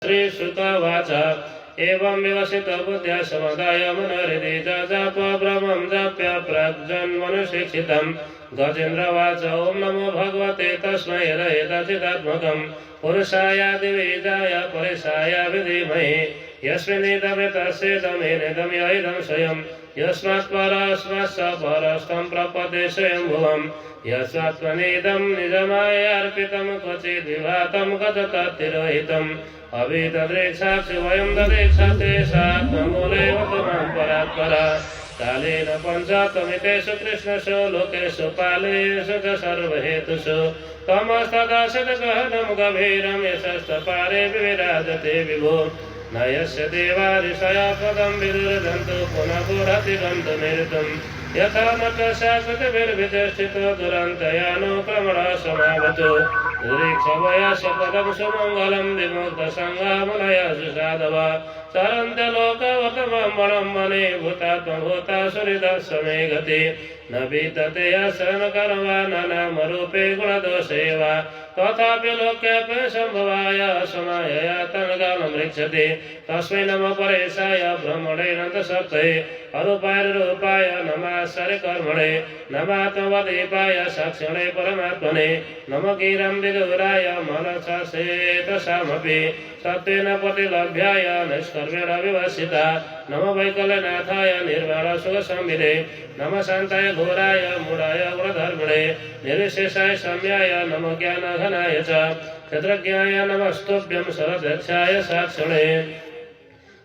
श्रीशुकवाच एवं विवसित बुद्ध्या समुदाय मनोहृदि जप ब्रह्मं जाप्य प्राग्जन्मनुशिक्षितम् गजेन्द्रवाच ओं नमो भगवते तस्मै हृदयचिदात्मकम् पुरुषायादिबीजाय परेशाय विधिमहि यस्मिन्निदमेतस्येदमेनेदमयैदं स्वयं यस्मात् परस्मात् परस्तं प्रपदे स्वयंभुवम् यस्मात्मनेदं निजमायार्पितं क्वचिद्विभातं गततत्तिरोहितम् अभितद्रेक्षाक्षि वयं ददेक्षते सात्ममूलेव त्वमां परात्परा कालेन पञ्चात्वमितेषु कृष्णसु लोकेषु पालेषु च सर्वहेतुषु तमस्तदा शतगहनं गभीरं यशस्तपारे विराजते विभो न यस्य देवा ऋषया पदं विदुर्दन्तु पुनः पुरति गन्तुमेतुम् यथा न शाश्वतभिर्विधिष्ठितो दुरन्तयानुक्रमणः समावतु दुरीक्षवयस्य पदं सुमङ्गलं विमुक्तसङ्गामुनयसु साधव सरन्त्यलोकवतमं वनं मने भूतात्मभूतासुरिदस्समे गति न विद्यते शरणकर्मा नामरूपे गुणदोषे वा तथापि लोक्यापि सम्भवाय समायया तन्कालमृक्षते तस्मै नमः परेशाय ब्रह्मणेऽनन्तशक्तये अरूपाय नमः सरिकर्मणे नमात्मवदीपाय साक्षिणे परमात्मने नमः गिरं विदुराय मनसचेतसामपि सत्त्वेन प्रतिलभ्याय निष्कर्मेण विवसिता नमः वैकल्यनाथाय निर्वाणसुखसंविदे नमः शान्ताय घोराय मूढाय गुणधर्मिणे निर्विशेषाय सम्याय नमः ज्ञानघनाय च क्षत्रज्ञाय नमस्तुभ्यं शरदक्षाय साक्षिणे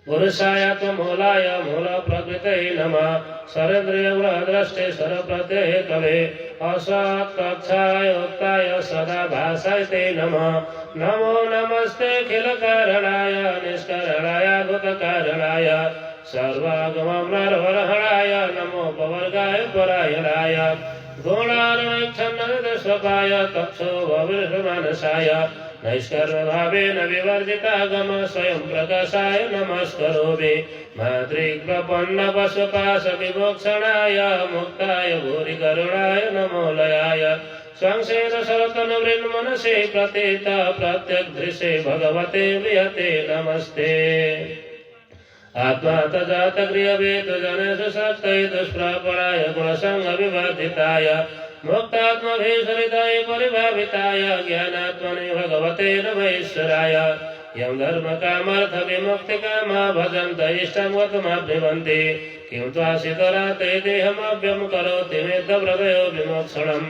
पुरुषाय त्वमूलाय मूलप्रकृतये नमः शरेन्द्रियगुणद्रष्टे शरप्रत्यये तवे असत्कक्षाय उक्ताय सदाभासाय ते नमः नमो नमस्तेऽखिलकारणाय निष्करणाय भूतकारणाय सर्वागमम्रवरहणाय नमो पवर्गाय परायणाय गुणान्वैच्छन्नदस्वपाय तक्षो भविर्मानसाय नैष्कर्मभावेन विवर्जितागम स्वयं प्रकाशाय नमस्करोमि मातृप्रपन्नपशुपाशविमोक्षणाय मुक्ताय भूरिकरुणाय नमो लयाय संशेन शरतनुवृन्मनसे प्रतीत प्रत्यग्दृशे भगवते विहते नमस्ते आत्मा तजातगृहवेतुजनेषु शक्तये दुष्प्रपणाय गुणसङ्गविवर्जिताय मुक्तात्मभीषरिताय परिभाविताय ज्ञानात्मने भगवते नमः यं धर्मकामर्थ विमुक्तिकामा भजन्त इष्टं वतुमभ्यवन्ति किं त्वासितरा ते देहमभ्यं करोति मेद्धव्रतयो विमोक्षणम्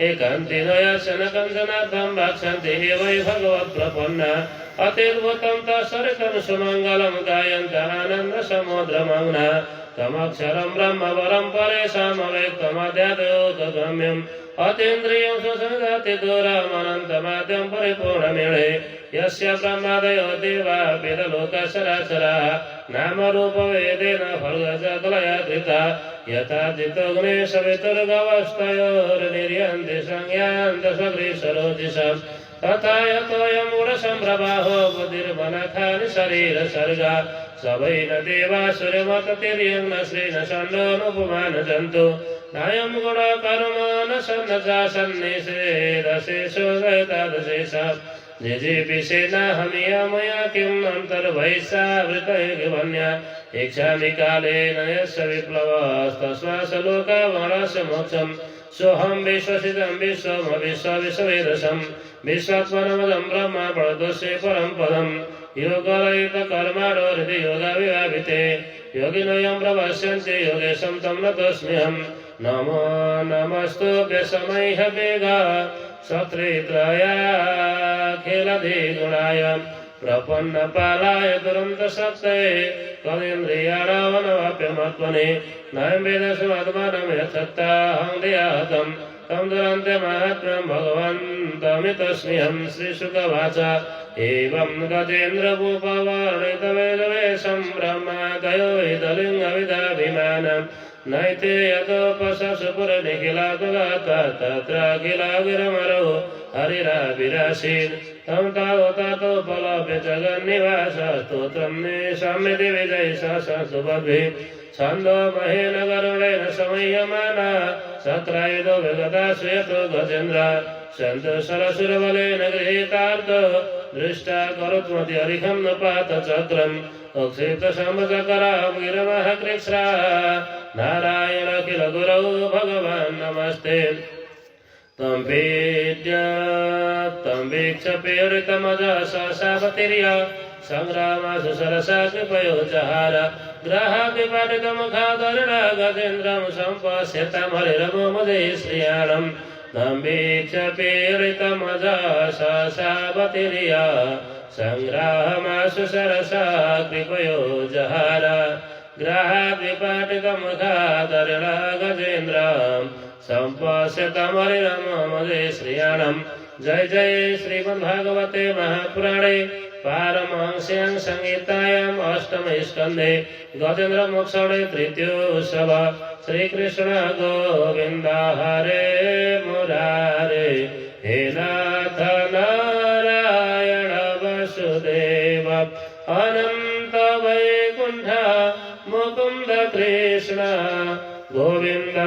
एकान्तिनयस्य कञ्चनार्थं भक्षन्ति हे वै भगवत्प्रपन्ना अतिद्भुतं तत्सरितं सुमङ्गलं गायन्त आनन्दसमुद्रमग्ना तमक्षरं ब्रह्मवरं परेशामवेक्तमध्यात्मगम्यम् अतीन्द्रियं सुसंदति दूरमनन्तमाद्यं परिपूर्णमेळे यस्य ब्रह्मादयो देवा वेदलोकसरासराः नामरूपवेदेन फल्गजगलया धृता यथा जितोऽग्ने सवितुर्गवस्तयोर्निर्यन्ति संज्ञान्तस्वगृह्सरोदिशम् तथा यतोऽयं गुणसम्प्रवाहो बुद्धिर्मनखानि शरीरसर्गा सवैन देवासुरमततिर्यं न श्रीन षण्डोऽनुपमान जन्तु नायं गुणकर्म न सन्नचा सन्निषेधशेषो गतादशेषा निजीपिषेनाहमियमया किम् अन्तर्वैश्यावृतैर्वन्या इच्छामि कालेन यस्य विप्लवस्तस्मात् लोकवर्णस्य मोक्षम् सोऽहं विश्वसितं विश्वमविश्वविश्ववेदसं विश्वात्मनमदं ब्रह्म प्रणतोऽस्मि परं पदम् योगरहितकर्माणो हृदि योगविभाविते योगिनो यं प्रपश्यन्ति योगेशं तं नतोऽस्म्यहम् नमो नमस्तुभ्य समैहवेगा सत्रित्रयाखिलधिगुणाय प्रपन्नपालाय दुरन्तशक्तये त्वदिन्द्रियाणामनवाप्यमात्मने नयं वेदस्मात्मानं यच्छत्ताहं धियाहतं तं दुरन्त्यमात्म्यं भगवन्तमितस्म्यहं श्रीशुकवाच एवं गजेन्द्रभूपवर्णितवेदवेशं ब्रह्मादयो हितलिङ्गविदाभिमानम् नैते यतोपशपुरनिखिलाकुलाता तत्राखिलागिरमरो हरिराभिरासीत् तं तावतातोपलभ्य जगन्निवासस्तोत्रं निशम्यति विजयसुभद्भिः छन्दो महेन गरुडेन समह्यमाना सत्रायुधो विगता श्रूयतो गजेन्द्र सन्तु सरसुरबलेन गृहीतार्थ दृष्टा करोत्मति हरिखं न पात चक्रम् अक्षिप्त शम्भचकरा वीरमः कृच्छ्रा नारायण किल गुरौ भगवान् नमस्ते तं वीक्ष प्रेरितमजा सावतीर्य संग्रामासु सरसा कृपयो जहार ग्राहापिपाटितमुखादरणा गजेन्द्रं सम्पश्यतां हरिरमोमदे श्रियाणं तं वीक्ष प्रेरितमजा सावतीर्य संग्रामासु सरसा कृपयो जहार ग्राहापिपाटितमुखादरणा गजेन्द्रं सम्पश्यतां हरिरमोमदे श्रियाणं जय जय श्रीमद्भागवते महापुराणे पारमहंस्यां संहितायां अष्टमे स्कन्धे गजेन्द्र मोक्षणे तृतीयोत्सव श्रीकृष्ण गोविन्द हरे मुरारे हे नाथ नारायण वसुदेव अनंत वैकुंठ मुकुंद कृष्ण गोविन्द